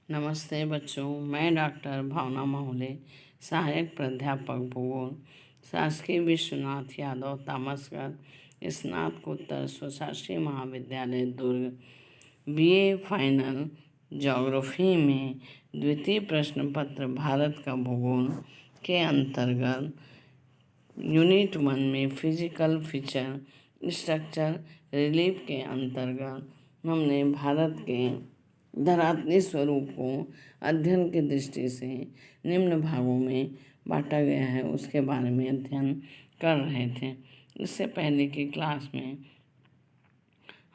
नमस्ते बच्चों, मैं डॉक्टर भावना माहुले, सहायक प्राध्यापक भूगोल, शासकीय विश्वनाथ यादव तामसगढ़ स्नातकोत्तर स्वशासी महाविद्यालय दुर्ग बीए फाइनल ज्योग्राफी में द्वितीय प्रश्न पत्र भारत का भूगोल के अंतर्गत यूनिट 1 में फिजिकल फीचर स्ट्रक्चर रिलीफ के अंतर्गत हमने भारत के धरातलीय स्वरूप को अध्ययन की दृष्टि से निम्न भागों में बांटा गया है उसके बारे में अध्ययन कर रहे थे। इससे पहले की क्लास में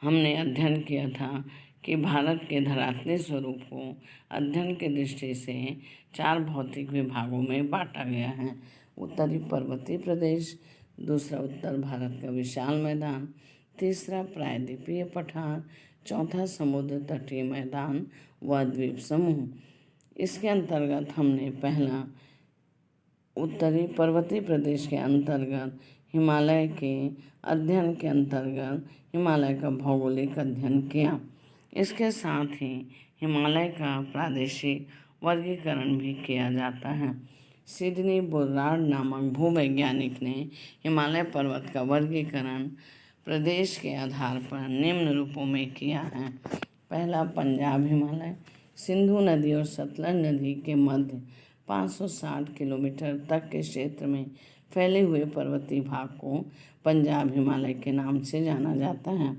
हमने अध्ययन किया था कि भारत के धरातलीय स्वरूप को अध्ययन की दृष्टि से 4 भौतिक विभागों में बांटा गया है। उत्तरी पर्वतीय प्रदेश, दूसरा उत्तर भारत का विशाल मैदान, तीसरा प्रायद्वीपीय पठार, चौथा समुद्र तटीय मैदान व द्वीप समूह। इसके अंतर्गत हमने पहला उत्तरी पर्वतीय प्रदेश के अंतर्गत हिमालय के अध्ययन के अंतर्गत हिमालय का भौगोलिक अध्ययन किया। इसके साथ ही हिमालय का प्रादेशिक वर्गीकरण भी किया जाता है। सिडनी बुर्रार्ड नामक भूवैज्ञानिक ने हिमालय पर्वत का वर्गीकरण प्रदेश के आधार पर निम्न रूपों में किया है। पहला, पंजाब हिमालय सिंधु नदी और सतलज नदी के मध्य 560 किलोमीटर तक के क्षेत्र में फैले हुए पर्वतीय भाग को पंजाब हिमालय के नाम से जाना जाता है।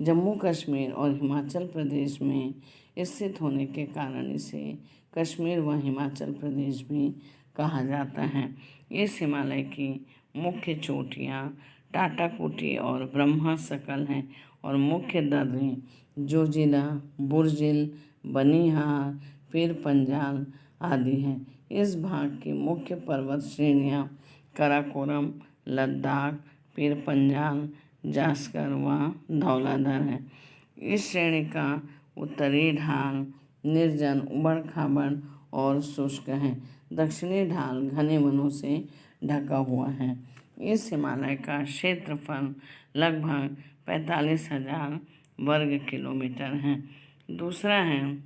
जम्मू कश्मीर और हिमाचल प्रदेश में स्थित होने के कारण इसे कश्मीर व हिमाचल प्रदेश भी कहा जाता है। इस हिमालय की मुख्य चोटियाँ टाटाकुटी और ब्रह्मा सकल हैं और मुख्य दर्रे जोजिला, बुर्जिल, बनिहार, पीर पंजाल आदि हैं। इस भाग की मुख्य पर्वत श्रेणियाँ काराकोरम, लद्दाख, पीर पंजाल, जास्कर व धौलाधर हैं। इस श्रेणी का उत्तरी ढाल निर्जन, उबड़ खाबड़ और शुष्क है। दक्षिणी ढाल घने वनों से ढका हुआ है। इस हिमालय का क्षेत्रफल लगभग 45,000 वर्ग किलोमीटर है। दूसरा है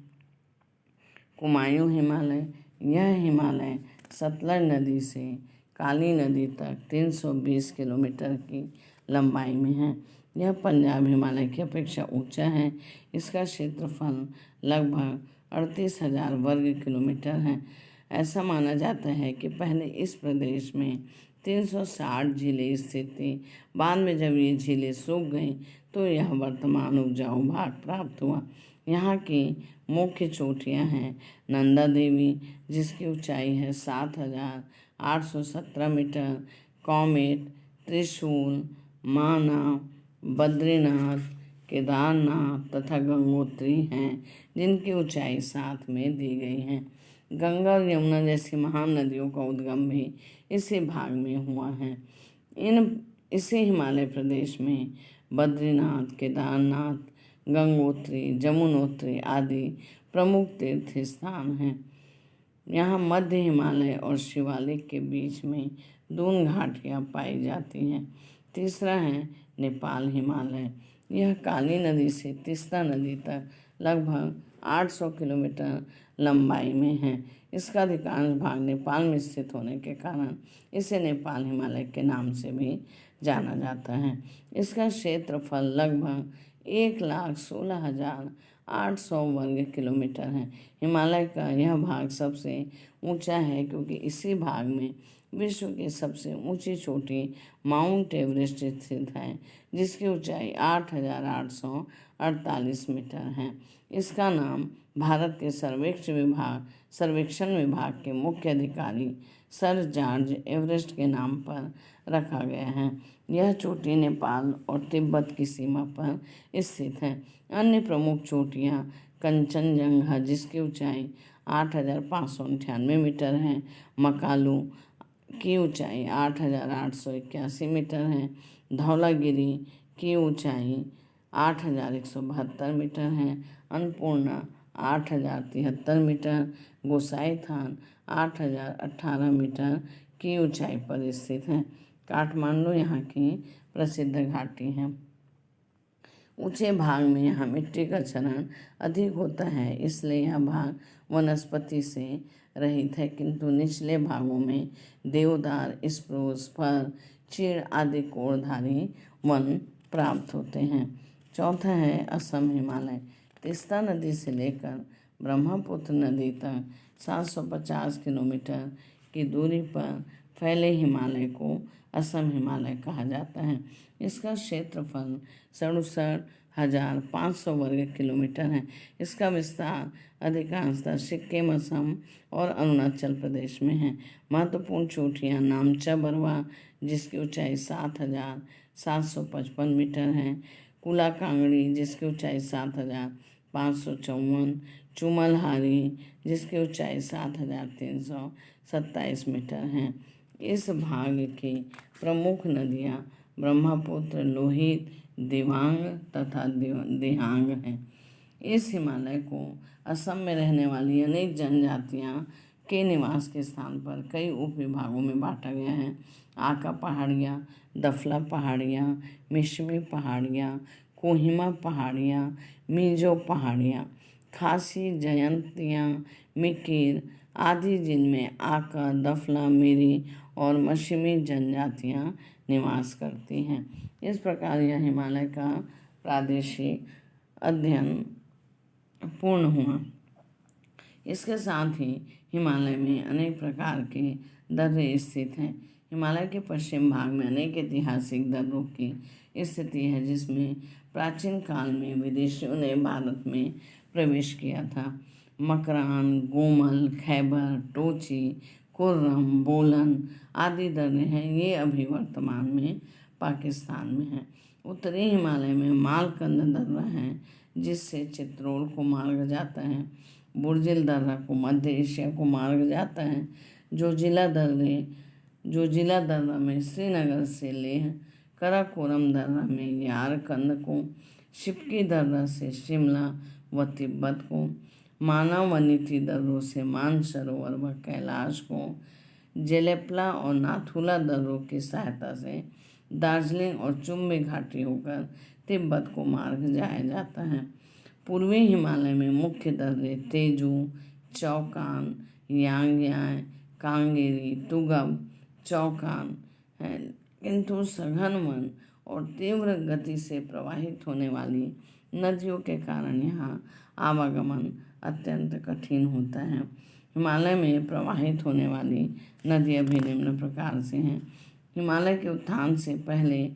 कुमायूं हिमालय। यह हिमालय सतलज नदी से काली नदी तक 320 किलोमीटर की लंबाई में है। यह पंजाब हिमालय की अपेक्षा ऊंचा है। इसका क्षेत्रफल लगभग 38,000 वर्ग किलोमीटर है। ऐसा माना जाता है कि पहले इस प्रदेश में 360 झीलें स्थित थी। बाद में जब ये झीलें सूख गईं तो यह वर्तमान उपजाऊ भाग प्राप्त हुआ। यहाँ की मुख्य चोटियाँ हैं नंदा देवी जिसकी ऊंचाई है 7,817 मीटर, कॉमेट, त्रिशूल, माना, बद्रीनाथ, केदारनाथ तथा गंगोत्री हैं जिनकी ऊंचाई 7 में दी गई है। गंगा और यमुना जैसी महान नदियों का उद्गम भी इसी भाग में हुआ है। इसी हिमालय प्रदेश में बद्रीनाथ, केदारनाथ, गंगोत्री, जमुनोत्री आदि प्रमुख तीर्थ स्थान हैं। यहाँ मध्य हिमालय और शिवालिक के बीच में दून घाटियाँ पाई जाती हैं। तीसरा है नेपाल हिमालय। यह काली नदी से तीस्ता नदी तक लगभग 800 किलोमीटर लंबाई में है। इसका अधिकांश भाग नेपाल में स्थित होने के कारण इसे नेपाल हिमालय के नाम से भी जाना जाता है। इसका क्षेत्रफल लगभग 1,16,800 वर्ग किलोमीटर है। हिमालय का यह भाग सबसे ऊंचा है क्योंकि इसी भाग में विश्व की सबसे ऊंची चोटी माउंट एवरेस्ट स्थित है जिसकी ऊंचाई 8,848 मीटर है। इसका नाम भारत के सर्वेक्षण विभाग के मुख्य अधिकारी सर जॉर्ज एवरेस्ट के नाम पर रखा गया है। यह चोटी नेपाल और तिब्बत की सीमा पर स्थित है। अन्य प्रमुख चोटियाँ कंचनजंगा जिसकी ऊंचाई 8,598 मीटर है, मकालू की ऊंचाई 8,881 मीटर है, धौलागिरी की ऊंचाई 8,172 मीटर है, अन्नपूर्णा 8,073 मीटर, गोसाई थान 8,018 मीटर की ऊंचाई पर स्थित है। काठमांडू यहाँ की प्रसिद्ध घाटी है। ऊंचे भाग में यहाँ मिट्टी का चरण अधिक होता है, इसलिए यह भाग वनस्पति से रहित है, किंतु निचले भागों में देवदार, स्प्रूस, फर, चीड़ आदि कोड़धारी वन प्राप्त होते हैं। चौथा है असम हिमालय। तीस्ता नदी से लेकर ब्रह्मपुत्र नदी तक 750 किलोमीटर की दूरी पर फैले हिमालय को असम हिमालय कहा जाता है। इसका क्षेत्रफल 67,500 वर्ग किलोमीटर है। इसका विस्तार अधिकांशतः सिक्किम, असम और अरुणाचल प्रदेश में है। महत्वपूर्ण चोटियाँ नामचा बरवा, जिसकी ऊंचाई 7,755 मीटर है, कुला कांगड़ी, जिसकी ऊंचाई 7,554, चुमलहारी, जिसकी ऊंचाई 7,327 मीटर है। इस भाग की प्रमुख नदियाँ ब्रह्मपुत्र, लोहित, दिबांग तथा दिहांग हैं। इस हिमालय को असम में रहने वाली अनेक जनजातियाँ के निवास के स्थान पर कई उपविभागों में बांटा गया है। आका पहाड़ियाँ, दफला पहाड़ियाँ, मिशमी पहाड़ियाँ, कोहिमा पहाड़ियाँ, मिजो पहाड़ियाँ, खासी, जयंतियाँ, मिकिर आदि, जिनमें आका, दफला, मिरी और मशीमी जनजातियाँ निवास करती हैं। इस प्रकार यह हिमालय का प्रादेशिक अध्ययन पूर्ण हुआ। इसके साथ ही हिमालय में अनेक प्रकार के दर्रे स्थित हैं। हिमालय के पश्चिम भाग में अनेक ऐतिहासिक दर्रों की स्थिति है, जिसमें प्राचीन काल में विदेशियों ने भारत में प्रवेश किया था। मकरान, गोमल, खैबर, टोची, कुर्रम, बोलन आदि दर्रे हैं। ये अभी वर्तमान में पाकिस्तान में है। उत्तरी हिमालय में मालकंद दर्रा है, जिससे चित्रोड़ को मार्ग जाता है। बुर्जिल दर्रा को मध्य एशिया को मार्ग जाता है। जो जिला दर्रा में श्रीनगर से लेह, कराकोरम दर्रा में यारकंद को, शिपकी दर्रा से शिमला व तिब्बत को, मानवनीति दर्रों से मानसरोवर व कैलाश को, जेलेपला और नाथुला दर्रों की सहायता से दार्जिलिंग और चुम्बी घाटी होकर तिब्बत को मार्ग जाया जाता है। पूर्वी हिमालय में मुख्य दर्रे तेजू, चौकान, यांग्यांग, कांगेरी, तुगब, चौकान है, किंतु सघन वन और तीव्र गति से प्रवाहित होने वाली नदियों के कारण यहाँ आवागमन अत्यंत कठिन होता है। हिमालय में प्रवाहित होने वाली नदियाँ भी निम्न प्रकार से हैं। हिमालय के उत्थान से पहले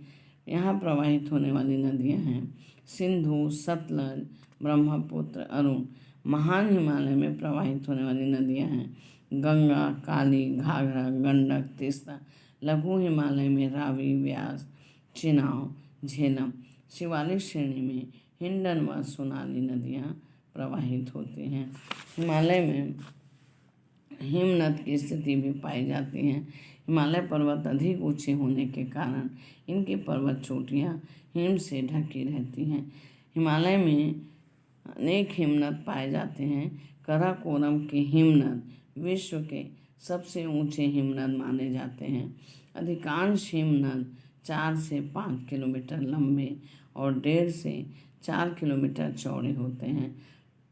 यहाँ प्रवाहित होने वाली नदियाँ हैं सिंधु, सतलज, ब्रह्मपुत्र, अरुण। महान हिमालय में प्रवाहित होने वाली नदियाँ हैं गंगा, काली, घाघरा, गंडक, तीस्ता। लघु हिमालय में रावी, व्यास, चिनाव, झेलम। शिवालिक श्रेणी में हिंडन व सोनाली नदियाँ प्रवाहित होती हैं। हिमालय में हिमनद की स्थिति भी पाई जाती है। हिमालय पर्वत अधिक ऊंचे होने के कारण इनकी पर्वत चोटियाँ हिम से ढकी रहती हैं। हिमालय में अनेक हिमनद पाए जाते हैं। कराकोरम के हिमनद विश्व के सबसे ऊंचे हिमनद माने जाते हैं। अधिकांश हिमनद 4 से 5 किलोमीटर लंबे और 1.5 से 4 किलोमीटर चौड़े होते हैं।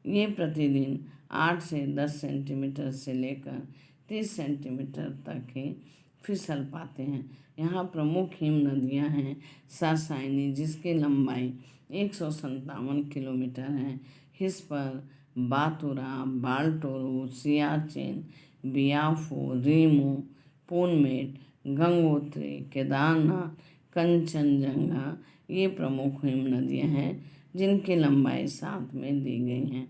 ये प्रतिदिन 8 से 10 सेंटीमीटर से लेकर 30 सेंटीमीटर तक ही फिसल पाते हैं। यहाँ प्रमुख हिम नदियाँ हैं सासाइनी, जिसकी लंबाई 157 किलोमीटर है, हिस्पर, बातुरा, बाल्टोरो, सियाचिन, बियाफो, रीमो, पूनमेट, गंगोत्री, केदारनाथ, कंचनजंगा ये प्रमुख हिम नदियाँ हैं जिनकी लंबाई साथ में दी गई हैं।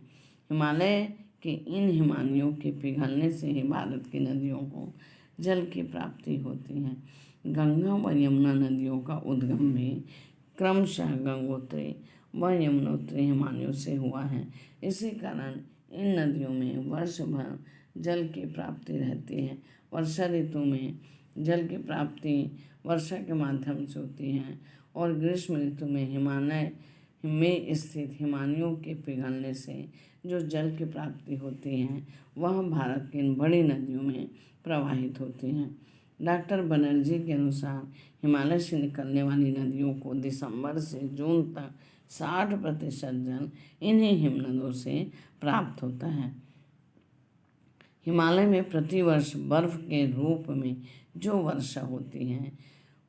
हिमालय के इन हिमानियों के पिघलने से ही भारत की नदियों को जल की प्राप्ति होती है। गंगा व यमुना नदियों का उद्गम भी क्रमशः गंगोत्री व यमुनोत्री हिमानियों से हुआ है। इसी कारण इन नदियों में वर्ष भर जल की प्राप्ति रहती है। वर्षा ऋतु में जल की प्राप्ति वर्षा के माध्यम से होती है और ग्रीष्म ऋतु में हिमालय में स्थित हिमानियों के पिघलने से जो जल की प्राप्ति होती है वह भारत की इन बड़ी नदियों में प्रवाहित होती हैं। डॉक्टर बनर्जी के अनुसार हिमालय से निकलने वाली नदियों को दिसंबर से जून तक 60% जल इन्हीं हिमनदों से प्राप्त होता है। हिमालय में प्रतिवर्ष बर्फ के रूप में जो वर्षा होती है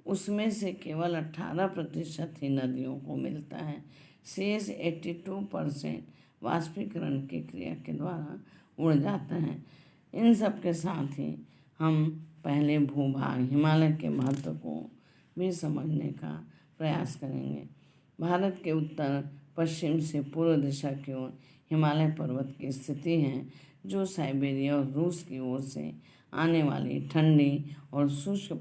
उसमें से केवल 18% ही नदियों को मिलता है। शेष 82% वाष्पीकरण की क्रिया के द्वारा उड़ जाता है। इन सब के साथ ही हम पहले भूभाग हिमालय के महत्व को भी समझने का प्रयास करेंगे। भारत के उत्तर पश्चिम से पूर्व दिशा की ओर हिमालय पर्वत की स्थिति है, जो साइबेरिया और रूस की ओर से आने वाली ठंडी और शुष्क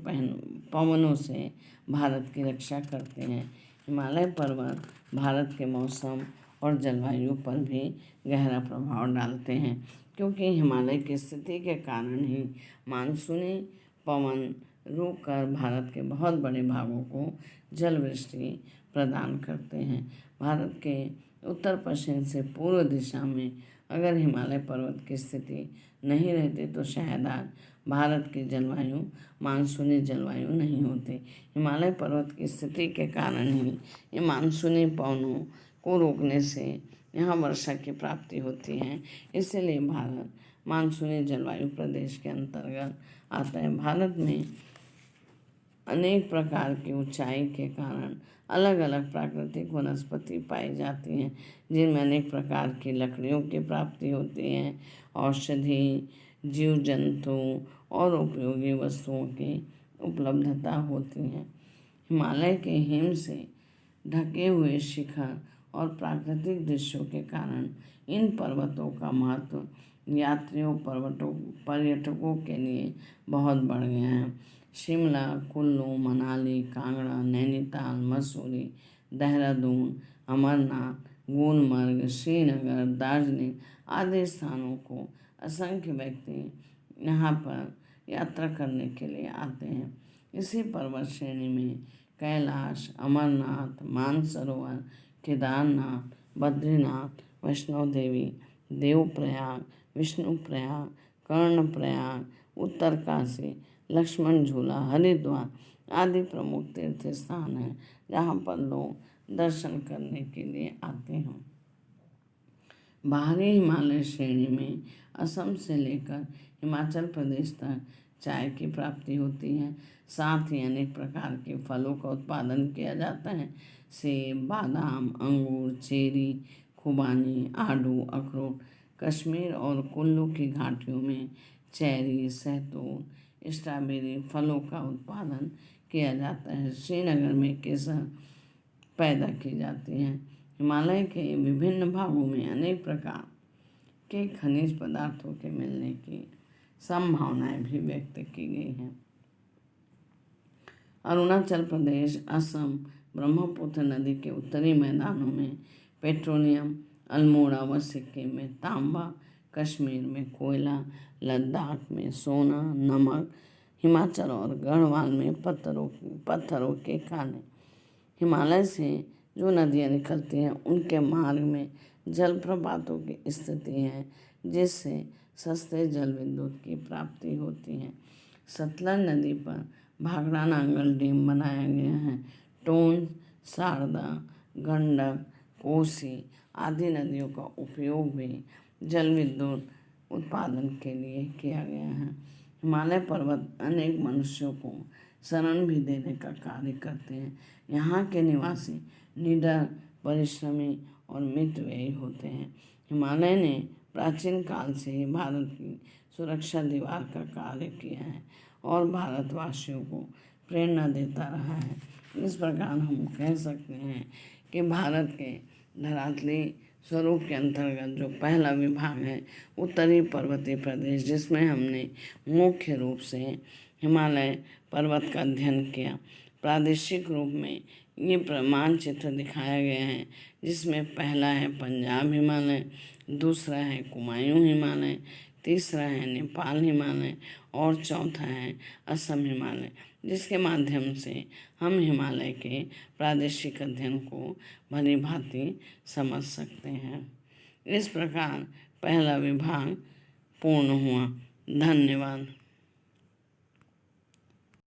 पवनों से भारत की रक्षा करते हैं। हिमालय पर्वत भारत के मौसम और जलवायु पर भी गहरा प्रभाव डालते हैं, क्योंकि हिमालय की स्थिति के कारण ही मानसूनी पवन रुककर भारत के बहुत बड़े भागों को जलवृष्टि प्रदान करते हैं। भारत के उत्तर पश्चिम से पूर्व दिशा में अगर हिमालय पर्वत की स्थिति नहीं रहती तो शायद आज भारत की जलवायु मानसूनी जलवायु नहीं होती। हिमालय पर्वत की स्थिति के कारण ही ये मानसूनी पवनों को रोकने से यहाँ वर्षा की प्राप्ति होती है। इसलिए भारत मानसूनी जलवायु प्रदेश के अंतर्गत आता है। भारत में अनेक प्रकार की ऊंचाई के कारण अलग अलग प्राकृतिक वनस्पति पाई जाती हैं, जिनमें अनेक प्रकार की लकड़ियों की प्राप्ति होती है। औषधि, जीव जंतु और उपयोगी वस्तुओं की उपलब्धता होती है। हिमालय के हिम से ढके हुए शिखर और प्राकृतिक दृश्यों के कारण इन पर्वतों का महत्व यात्रियों पर्यटकों के लिए बहुत बढ़ गया है। शिमला, कुल्लू, मनाली, कांगड़ा, नैनीताल, मसूरी, देहरादून, अमरनाथ, गुलमर्ग, श्रीनगर, दार्जिलिंग आदि स्थानों को असंख्य व्यक्ति यहाँ पर यात्रा करने के लिए आते हैं। इसी पर्वत श्रेणी में कैलाश, अमरनाथ, मानसरोवर, केदारनाथ, बद्रीनाथ, वैष्णो देवी, देवप्रयाग, विष्णुप्रयाग, कर्णप्रयाग, उत्तरकाशी, लक्ष्मण झूला, हरिद्वार आदि प्रमुख तीर्थ स्थान हैं, जहाँ पर लोग दर्शन करने के लिए आते हैं। बाहरी हिमालय श्रेणी में असम से लेकर हिमाचल प्रदेश तक चाय की प्राप्ति होती है। साथ ही अनेक प्रकार के फलों का उत्पादन किया जाता है। सेब, बादाम, अंगूर, चेरी, खुबानी, आड़ू, अखरोट। कश्मीर और कुल्लू की घाटियों में चेरी, सहतूत, स्ट्रॉबेरी फलों का उत्पादन किया जाता है। श्रीनगर में केसर पैदा की जाती है। हिमालय के विभिन्न भागों में अनेक प्रकार के खनिज पदार्थों के मिलने की संभावनाएं भी व्यक्त की गई हैं। अरुणाचल प्रदेश, असम, ब्रह्मपुत्र नदी के उत्तरी मैदानों में पेट्रोलियम, अल्मोड़ा व सिक्किम में तांबा, कश्मीर में कोयला, लद्दाख में सोना, नमक, हिमाचल और गढ़वाल में पत्थरों के खाने। हिमालय से जो नदियाँ निकलती हैं उनके मार्ग में जलप्रपातों की स्थिति है, जिससे सस्ते जल विद्युत की प्राप्ति होती है। सतलज नदी पर भाखड़ा नांगल डैम बनाया गया है। टोंस, शारदा, गंडक, कोसी आदि नदियों का उपयोग भी जल विद्युत उत्पादन के लिए किया गया है। हिमालय पर्वत अनेक मनुष्यों को शरण भी देने का कार्य करते हैं। यहाँ के निवासी निडर, परिश्रमी और मितव्ययी होते हैं। हिमालय ने प्राचीन काल से ही भारत की सुरक्षा दीवार का कार्य किया है और भारतवासियों को प्रेरणा देता रहा है। इस प्रकार हम कह सकते हैं कि भारत के धरातली स्वरूप के अंतर्गत जो पहला विभाग है उत्तरी पर्वतीय प्रदेश, जिसमें हमने मुख्य रूप से हिमालय पर्वत का अध्ययन किया। प्रादेशिक रूप में ये मानचित्र दिखाया गया है, जिसमें पहला है पंजाब हिमालय, दूसरा है कुमायूं हिमालय, तीसरा है नेपाल हिमालय और चौथा है असम हिमालय, जिसके माध्यम से हम हिमालय के प्रादेशिक अध्ययन को भली भांति समझ सकते हैं। इस प्रकार पहला विभाग पूर्ण हुआ। धन्यवाद।